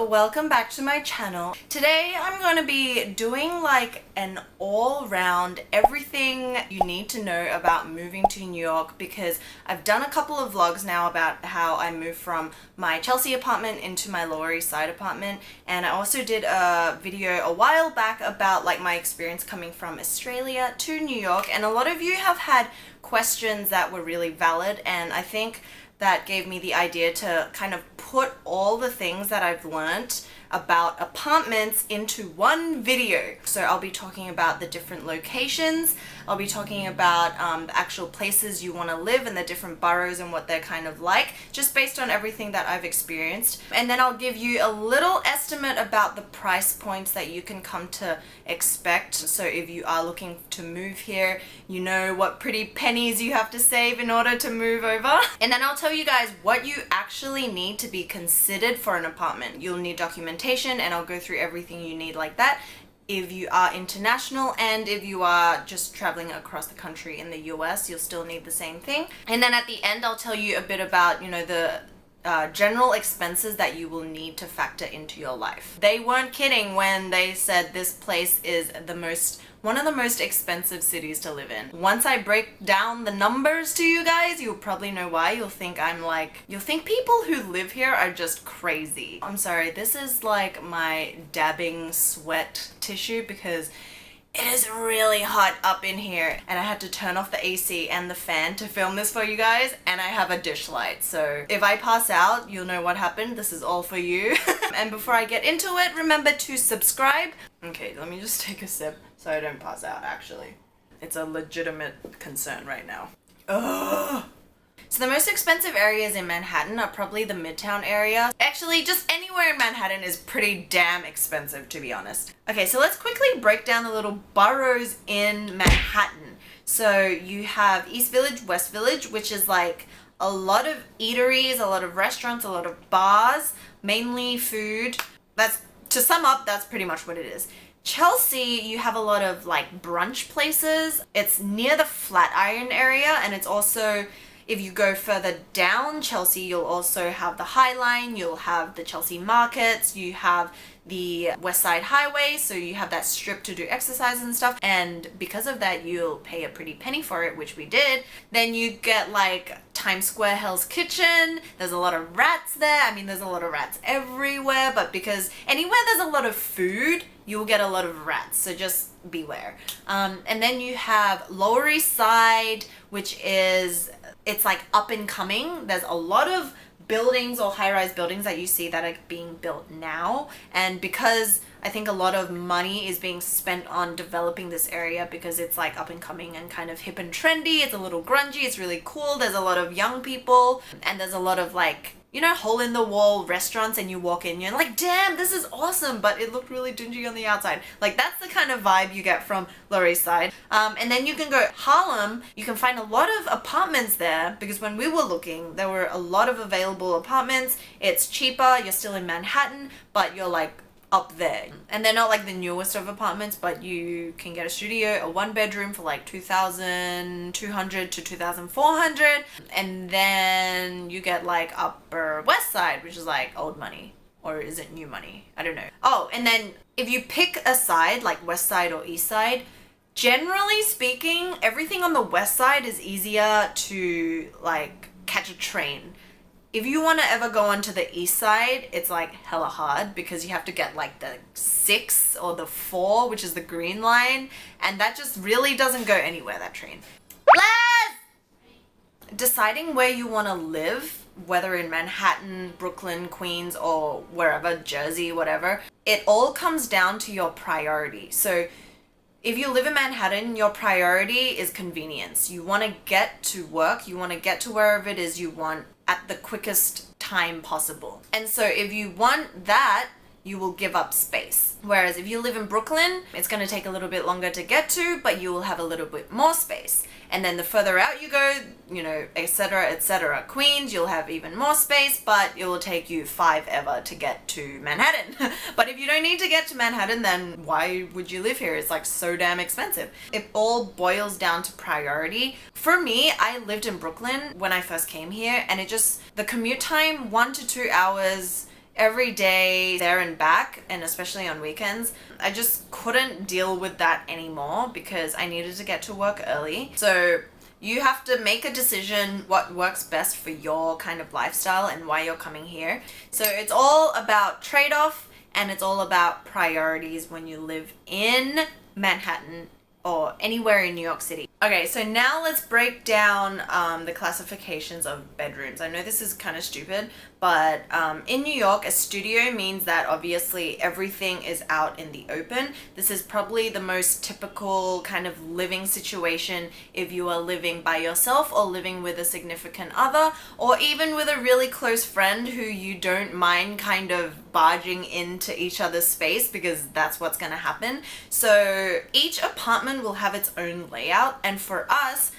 welcome back to my channel. Today I'm going to be doing like an all-round everything you need to know about moving to New York, because I've done a couple of vlogs now about how I moved from my Chelsea apartment into my Lower East Side apartment, and I also did a video a while back about like my experience coming from Australia to New York, and a lot of you have had questions that were really valid, and I think that gave me the idea to kind of put all the things that I've learned about apartments into one video. So I'll be talking about the different locations, I'll be talking about the actual places you want to live and the different boroughs and what they're kind of like, just based on everything that I've experienced. And then I'll give you a little estimate about the price points that you can come to expect. So if you are looking to move here, you know what pretty pennies you have to save in order to move over. And then I'll tell you guys what you actually need to be considered for an apartment. You'll need documentation, and I'll go through everything you need like that if you are international, and if you are just traveling across the country in the US, you'll still need the same thing. And then at the end, I'll tell you a bit about, you know, the general expenses that you will need to factor into your life. They weren't kidding when they said this place is one of the most expensive cities to live in. Once I break down the numbers to you guys, you'll probably know why. You'll think people who live here are just crazy. I'm sorry, this is like my dabbing sweat tissue because it is really hot up in here, and I had to turn off the AC and the fan to film this for you guys, and I have a dish light, so if I pass out, you'll know what happened. This is all for you. And before I get into it, remember to subscribe. Okay, let me just take a sip so I don't pass out, actually. It's a legitimate concern right now. Ugh. So the most expensive areas in Manhattan are probably the Midtown area. Actually, just anywhere in Manhattan is pretty damn expensive, to be honest. Okay, so let's quickly break down the little boroughs in Manhattan. So you have East Village, West Village, which is like a lot of eateries, a lot of restaurants, a lot of bars, mainly food. To sum up, that's pretty much what it is. Chelsea, you have a lot of like brunch places. It's near the Flatiron area, and it's also, if you go further down Chelsea, you'll also have the High Line, you'll have the Chelsea markets, you have the West Side Highway, so you have that strip to do exercise and stuff, and because of that you'll pay a pretty penny for it, which we did. Then you get like Times Square Hell's Kitchen. There's a lot of rats there. I mean, there's a lot of rats everywhere, but because anywhere there's a lot of food, you'll get a lot of rats, so just beware. And then you have Lower East Side, which is, it's like up and coming. There's a lot of buildings or high-rise buildings that you see that are being built now, and because I think a lot of money is being spent on developing this area because it's like up and coming and kind of hip and trendy. It's a little grungy, it's really cool. There's a lot of young people, and there's a lot of like, you know, hole-in-the-wall restaurants, and you walk in, you're like, damn, this is awesome, but it looked really dingy on the outside. Like, that's the kind of vibe you get from Lower East Side. And then you can go Harlem. You can find a lot of apartments there, because when we were looking, there were a lot of available apartments. It's cheaper, you're still in Manhattan, but you're like up there, and they're not like the newest of apartments, but you can get a studio, a one-bedroom for like $2,200 to $2,400, and then you get like Upper West Side, which is like old money, or is it new money? I don't know. Oh, and then if you pick a side, like West Side or East Side, generally speaking, everything on the West Side is easier to like catch a train. If you want to ever go onto the East Side, it's like hella hard because you have to get like the 6 or the 4, which is the green line, and that just really doesn't go anywhere, that train. Deciding where you want to live, whether in Manhattan, Brooklyn, Queens, or wherever, Jersey, whatever, it all comes down to your priority. So if you live in Manhattan, your priority is convenience. You want to get to work, you want to get to wherever it is you want at the quickest time possible. And so if you want that, you will give up space. Whereas if you live in Brooklyn, it's going to take a little bit longer to get to, but you will have a little bit more space. And then the further out you go, you know, etc., etc. Queens, you'll have even more space, but it will take you 5 ever to get to Manhattan. But if you don't need to get to Manhattan, then why would you live here? It's like so damn expensive. It all boils down to priority. For me, I lived in Brooklyn when I first came here, and the commute time, 1 to 2 hours, every day there and back, and especially on weekends. I just couldn't deal with that anymore because I needed to get to work early. So you have to make a decision what works best for your kind of lifestyle and why you're coming here. So it's all about trade-off, and it's all about priorities when you live in Manhattan or anywhere in New York City. Okay, so now let's break down the classifications of bedrooms. I know this is kind of stupid, but in New York, a studio means that obviously everything is out in the open. This is probably the most typical kind of living situation if you are living by yourself or living with a significant other, or even with a really close friend who you don't mind kind of barging into each other's space, because that's what's going to happen. So each apartment will have its own layout, and for us,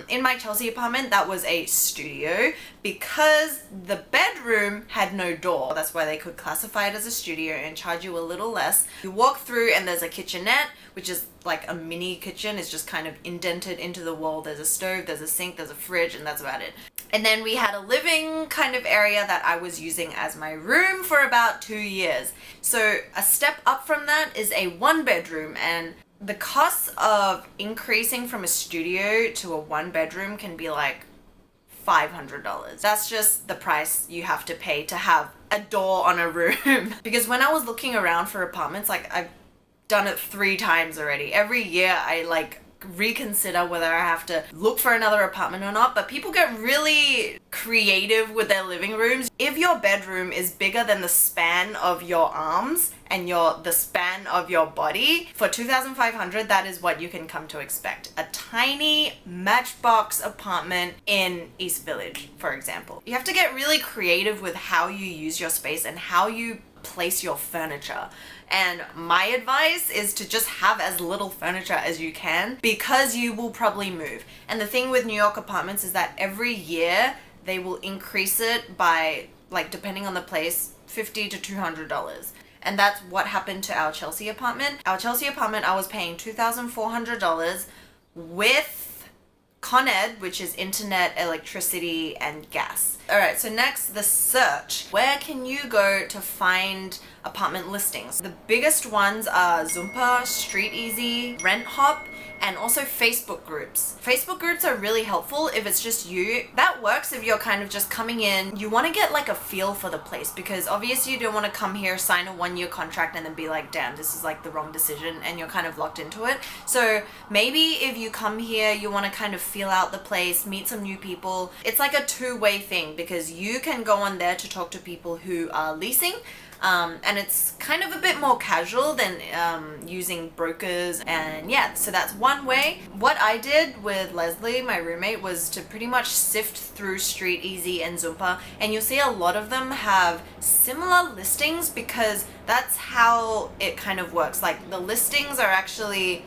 in my Chelsea apartment, that was a studio because the bedroom had no door. That's why they could classify it as a studio and charge you a little less. You walk through and there's a kitchenette, which is like a mini kitchen. It's just kind of indented into the wall. There's a stove, there's a sink, there's a fridge, and that's about it. And then we had a living kind of area that I was using as my room for about 2 years. So a step up from that is a 1-bedroom, and the cost of increasing from a studio to a 1-bedroom can be like $500. That's just the price you have to pay to have a door on a room. Because when I was looking around for apartments, like I've done it 3 times already. Every year I like reconsider whether I have to look for another apartment or not, but people get really creative with their living rooms. If your bedroom is bigger than the span of your arms and the span of your body, for $2,500, that is what you can come to expect. A tiny matchbox apartment in East Village, for example. You have to get really creative with how you use your space and how you place your furniture. And my advice is to just have as little furniture as you can, because you will probably move. And the thing with New York apartments is that every year they will increase it by, like, depending on the place, $50 to $200. And that's what happened to our Chelsea apartment. Our Chelsea apartment, I was paying $2,400 with Con Ed, which is internet, electricity, and gas. Alright, so next, the search. Where can you go to find apartment listings? The biggest ones are Zoompa, StreetEasy, RentHop, and also Facebook groups. Facebook groups are really helpful if it's just you. That works if you're kind of just coming in. You want to get like a feel for the place, because obviously you don't want to come here, sign a 1-year contract, and then be like, damn, this is like the wrong decision, and you're kind of locked into it. So maybe if you come here, you want to kind of feel out the place, meet some new people. It's like a 2-way thing, because you can go on there to talk to people who are leasing, and it's kind of a bit more casual than using brokers. And yeah, so that's one way. What I did with Leslie, my roommate, was to pretty much sift through StreetEasy and Zoompa, and you'll see a lot of them have similar listings, because that's how it kind of works. Like, the listings are actually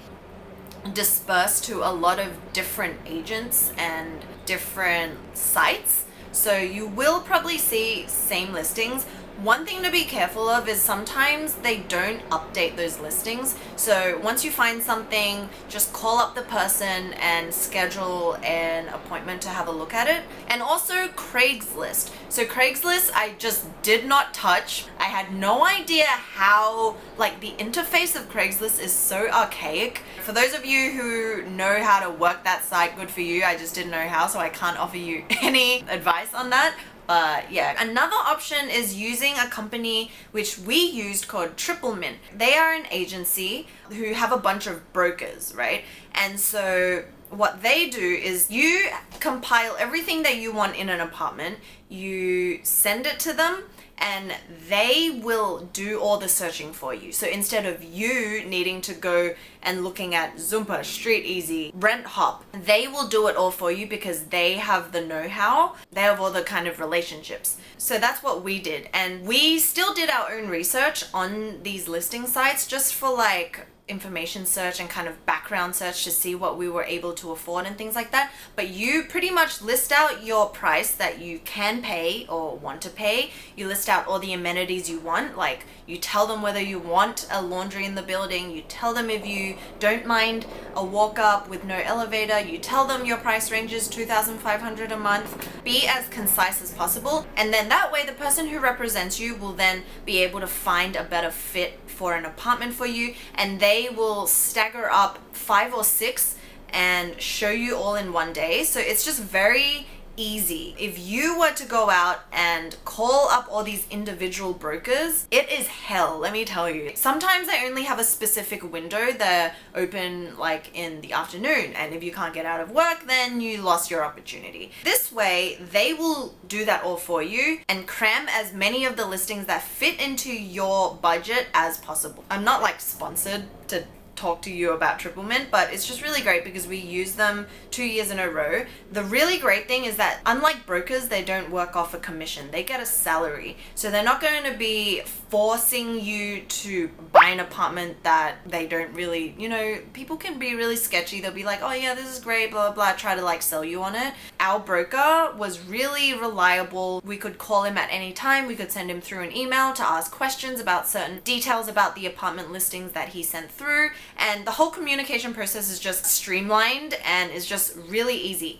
dispersed to a lot of different agents and different sites, so you will probably see same listings. One thing to be careful of is sometimes they don't update those listings. So once you find something, just call up the person and schedule an appointment to have a look at it. And also Craigslist. So Craigslist, I just did not touch. I had no idea how, like, the interface of Craigslist is so archaic. For those of you who know how to work that site, good for you. I just didn't know how, so I can't offer you any advice on that. But yeah, another option is using a company which we used called Triple Mint. They are an agency who have a bunch of brokers, right? And so what they do is you compile everything that you want in an apartment, you send it to them, and they will do all the searching for you. So instead of you needing to go and looking at Zoompa, StreetEasy, RentHop, they will do it all for you, because they have the know-how. They have all the kind of relationships. So that's what we did. And we still did our own research on these listing sites, just for like, information search and kind of background search to see what we were able to afford and things like that. But you pretty much list out your price that you can pay or want to pay. You list out all the amenities you want, like you tell them whether you want a laundry in the building, you tell them if you don't mind a walk up with no elevator, you tell them your price range is $2,500 a month. Be as concise as possible, and then that way the person who represents you will then be able to find a better fit for an apartment for you, and they will stagger up 5 or 6 and show you all in one day. So it's just very easy. If you were to go out and call up all these individual brokers, it is hell, let me tell you. Sometimes they only have a specific window. They're open like in the afternoon, and if you can't get out of work, then you lost your opportunity. This way they will do that all for you and cram as many of the listings that fit into your budget as possible. I'm not like sponsored to talk to you about Triple Mint, but it's just really great because we use them 2 years in a row. The really great thing is that unlike brokers, they don't work off a commission. They get a salary. So they're not going to be forcing you to buy an apartment that they don't really, you know, people can be really sketchy. They'll be like, oh yeah, this is great, blah, blah, blah, try to like sell you on it. Our broker was really reliable. We could call him at any time. We could send him through an email to ask questions about certain details about the apartment listings that he sent through. And the whole communication process is just streamlined and is just really easy.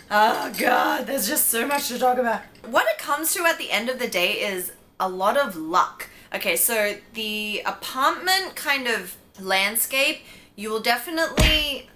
Oh God, there's just so much to talk about. What it comes to at the end of the day is a lot of luck. Okay, so the apartment kind of landscape, you will definitely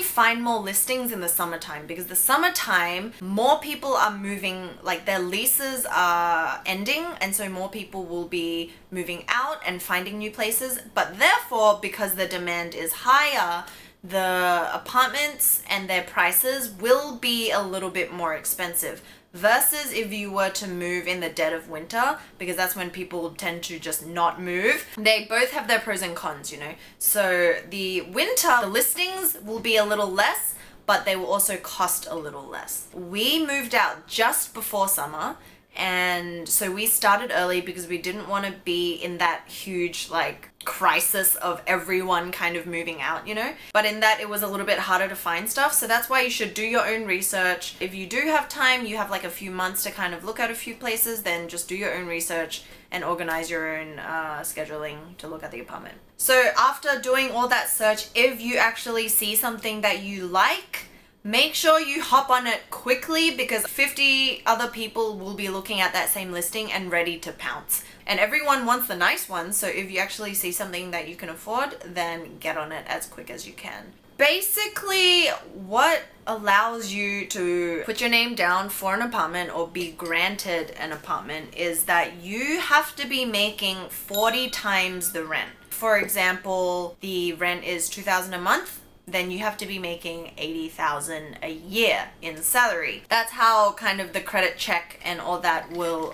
find more listings in the summertime, because the summertime, more people are moving, like their leases are ending, and so more people will be moving out and finding new places. But therefore, because the demand is higher, the apartments and their prices will be a little bit more expensive. Versus if you were to move in the dead of winter, because that's when people tend to just not move. They both have their pros and cons, you know. So the winter, the listings will be a little less, but they will also cost a little less. We moved out just before summer, and so we started early because we didn't want to be in that huge like crisis of everyone kind of moving out, you know. But in that, it was a little bit harder to find stuff, so that's why you should do your own research. If you do have time, you have like a few months to kind of look at a few places, then just do your own research and organize your own scheduling to look at the apartment. So after doing all that search, if you actually see something that you like, make sure you hop on it quickly, because 50 other people will be looking at that same listing and ready to pounce. And everyone wants the nice one, so if you actually see something that you can afford, then get on it as quick as you can. Basically, what allows you to put your name down for an apartment or be granted an apartment is that you have to be making 40 times the rent. For example, the rent is $2,000 a month. Then you have to be making $80,000 a year in salary. That's how kind of the credit check and all that will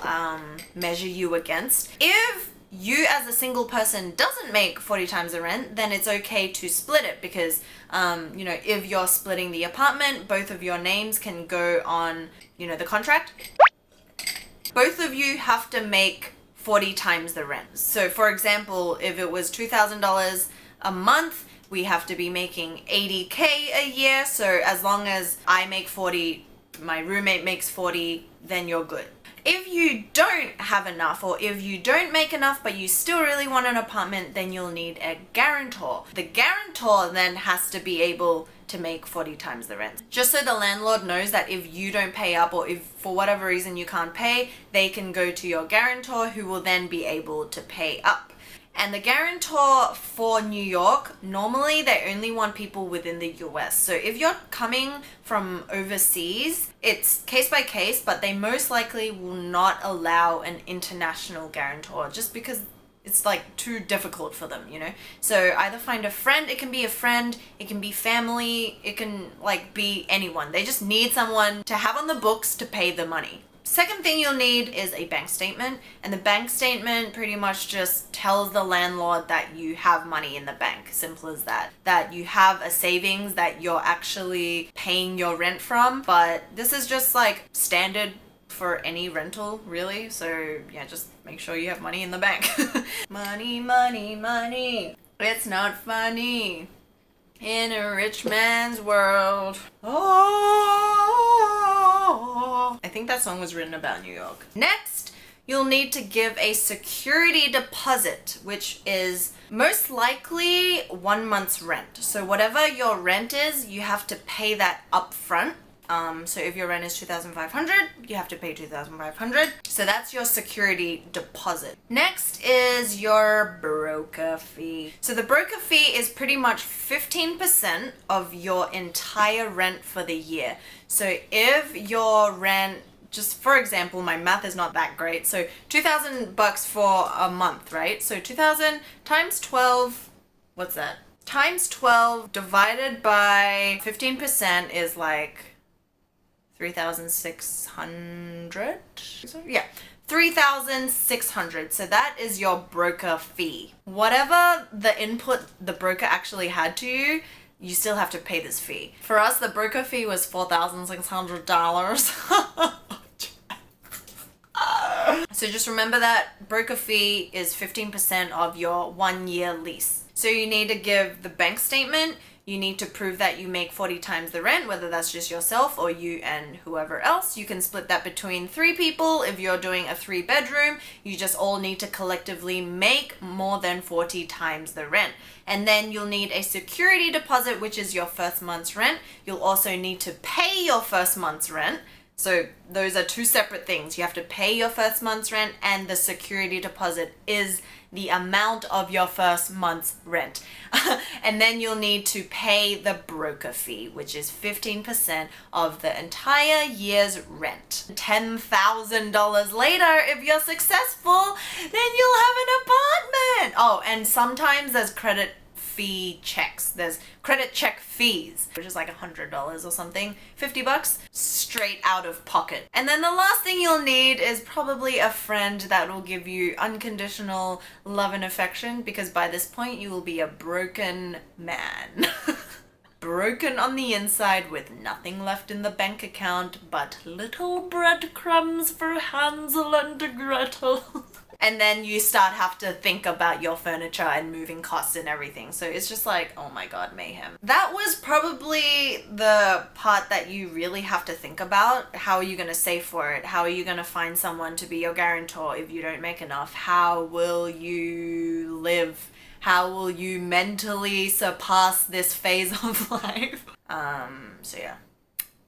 measure you against. If you as a single person doesn't make 40 times the rent, then it's okay to split it, because you know, if you're splitting the apartment, both of your names can go on, you know, the contract. Both of you have to make 40 times the rent. So for example, if it was $2,000 a month, we have to be making $80K a year. So as long as I make 40, my roommate makes 40, then you're good. If you don't have enough, or if you don't make enough but you still really want an apartment, then you'll need a guarantor. The guarantor then has to be able to make 40 times the rent. Just so the landlord knows that if you don't pay up, or if for whatever reason you can't pay, they can go to your guarantor, who will then be able to pay up. And the guarantor for New York, normally they only want people within the US. So if you're coming from overseas, it's case by case, but they most likely will not allow an international guarantor, just because it's like too difficult for them, you know. So either find a friend. It can be a friend, it can be family, it can like be anyone. They just need someone to have on the books to pay the money. Second thing you'll need is a bank statement, and the bank statement pretty much just tells the landlord that you have money in the bank. Simple as that. That you have a savings that you're actually paying your rent from. But this is just like standard for any rental, really. So yeah, just make sure you have money in the bank. Money, money, money. It's not funny in a rich man's world. Oh, I think that song was written about New York. Next, you'll need to give a security deposit, which is most likely 1 month's rent. So whatever your rent is, you have to pay that up front. So if your rent is $2,500, you have to pay $2,500. So that's your security deposit. Next is your broker fee. So the broker fee is pretty much 15% of your entire rent for the year. So if your rent, just for example, my math is not that great. So $2,000 for a month, right? So 2,000 times 12, what's that? Times 12 divided by 15% is like 3,600. Yeah, 3,600. So that is your broker fee. Whatever the input the broker actually had to you, you still have to pay this fee. For us, the broker fee was $4,600. So just remember that broker fee is 15% of your 1 year lease. So you need to give the bank statement. You need to prove that you make 40 times the rent, whether that's just yourself or you and whoever else. You can split that between 3 people. If you're doing a 3-bedroom, you just all need to collectively make more than 40 times the rent. And then you'll need a security deposit, which is your first month's rent. You'll also need to pay your first month's rent. So those are 2 separate things. You have to pay your first month's rent, and the security deposit is the amount of your first month's rent. And then you'll need to pay the broker fee, which is 15% of the entire year's rent. $10,000 later, if you're successful, then you'll have an apartment. Oh, and sometimes there's credit fee checks. There's credit check fees, which is like $100 or something, $50 straight out of pocket. And then the last thing you'll need is probably a friend that will give you unconditional love and affection, because by this point you will be a broken man. Broken on the inside with nothing left in the bank account but little breadcrumbs for Hansel and Gretel. And then you have to think about your furniture and moving costs and everything. So it's just like, oh my God, mayhem. That was probably the part that you really have to think about. How are you going to save for it? How are you going to find someone to be your guarantor if you don't make enough? How will you live? How will you mentally surpass this phase of life? So yeah,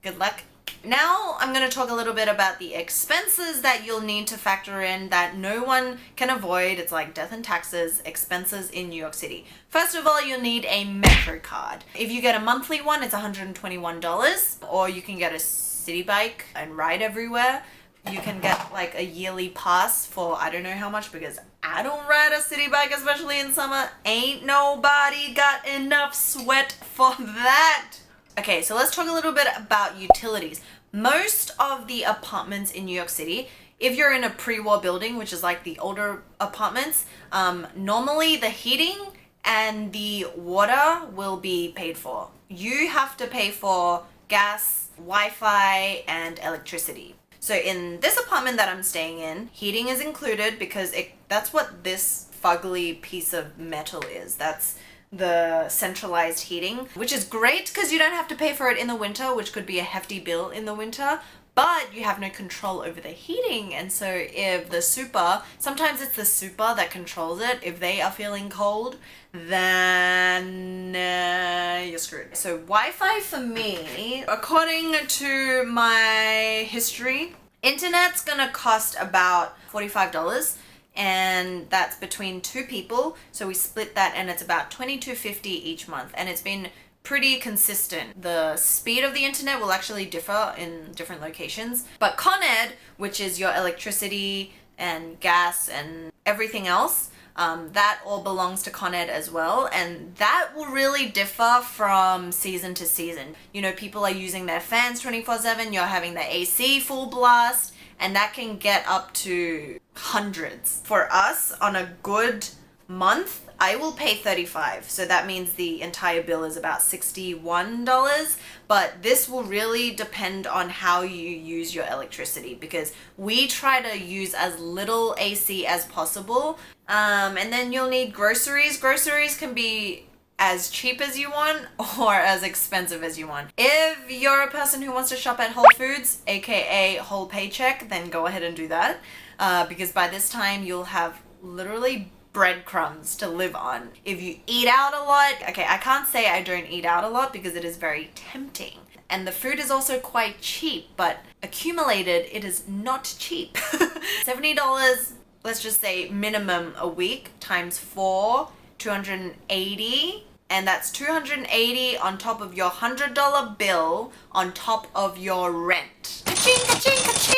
good luck. Now I'm going to talk a little bit about the expenses that you'll need to factor in that no one can avoid. It's like death and taxes, expenses in New York City. First of all, you'll need a Metro card. If you get a monthly one, it's $121, or you can get a city bike and ride everywhere. You can get like a yearly pass for I don't know how much, because I don't ride a city bike, especially in summer. Ain't nobody got enough sweat for that. Okay, so let's talk a little bit about utilities. Most of the apartments in New York City, if you're in a pre-war building, which is like the older apartments, normally the heating and the water will be paid for. You have to pay for gas, Wi-Fi, and electricity. So in this apartment that I'm staying in, heating is included because that's what this fugly piece of metal is. That's the centralized heating, which is great because you don't have to pay for it in the winter, which could be a hefty bill in the winter, but you have no control over the heating. And so if the super, sometimes it's the super that controls it, if they are feeling cold, then you're screwed. So Wi-Fi for me, according to my history, internet's gonna cost about $45. And that's between 2 people, so we split that and it's about $22.50 each month, and it's been pretty consistent. The speed of the internet will actually differ in different locations, but Con Ed, which is your electricity and gas and everything else, that all belongs to Con Ed as well, and that will really differ from season to season. You know, people are using their fans 24/7, you're having the AC full blast, and that can get up to hundreds. For us, on a good month, I will pay $35. So that means the entire bill is about $61. But this will really depend on how you use your electricity, because we try to use as little AC as possible. And then you'll need groceries. Groceries can be as cheap as you want or as expensive as you want. If you're a person who wants to shop at Whole Foods, aka whole paycheck, then go ahead and do that. Because by this time you'll have literally breadcrumbs to live on. If you eat out a lot, okay, I can't say I don't eat out a lot because it is very tempting. And the food is also quite cheap, but accumulated, it is not cheap. $70, let's just say minimum a week, times 4, 280. And that's 280 on top of your $100 bill, on top of your rent. Ka-ching, ka-ching, ka-ching!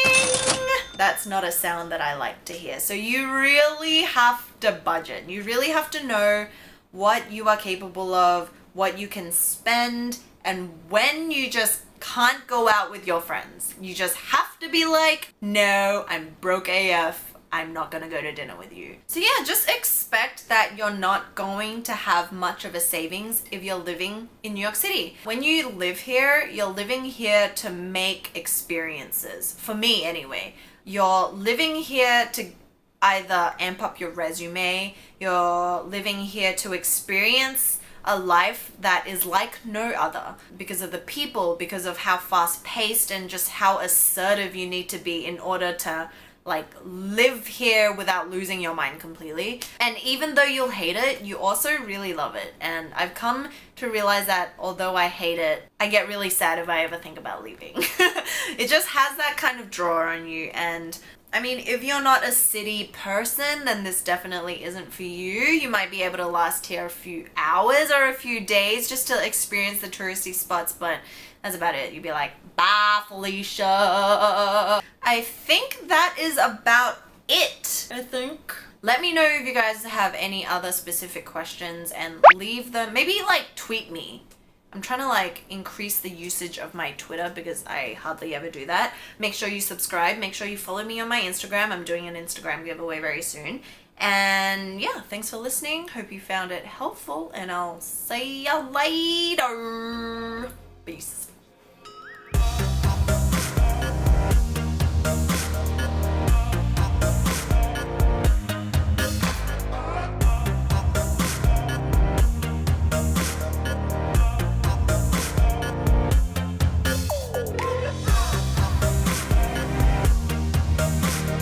That's not a sound that I like to hear. So you really have to budget. You really have to know what you are capable of, what you can spend, and when you just can't go out with your friends. You just have to be like, no, I'm broke AF. I'm not gonna go to dinner with you. So yeah, just expect that you're not going to have much of a savings if you're living in New York City. When you live here, you're living here to make experiences. For me anyway. You're living here to either amp up your resume, you're living here to experience a life that is like no other because of the people, because of how fast paced and just how assertive you need to be in order to like live here without losing your mind completely. And even though you'll hate it, you also really love it. And I've come to realize that although I hate it, I get really sad if I ever think about leaving. It just has that kind of draw on you. And I mean, if you're not a city person, then this definitely isn't for you. You might be able to last here a few hours or a few days just to experience the touristy spots, but that's about it. You'd be like, bye, Felicia. I think that is about it, I think. Let me know if you guys have any other specific questions and leave them. Maybe like tweet me. I'm trying to like increase the usage of my Twitter because I hardly ever do that. Make sure you subscribe. Make sure you follow me on my Instagram. I'm doing an Instagram giveaway very soon. And yeah, thanks for listening. Hope you found it helpful, and I'll see you later. Peace.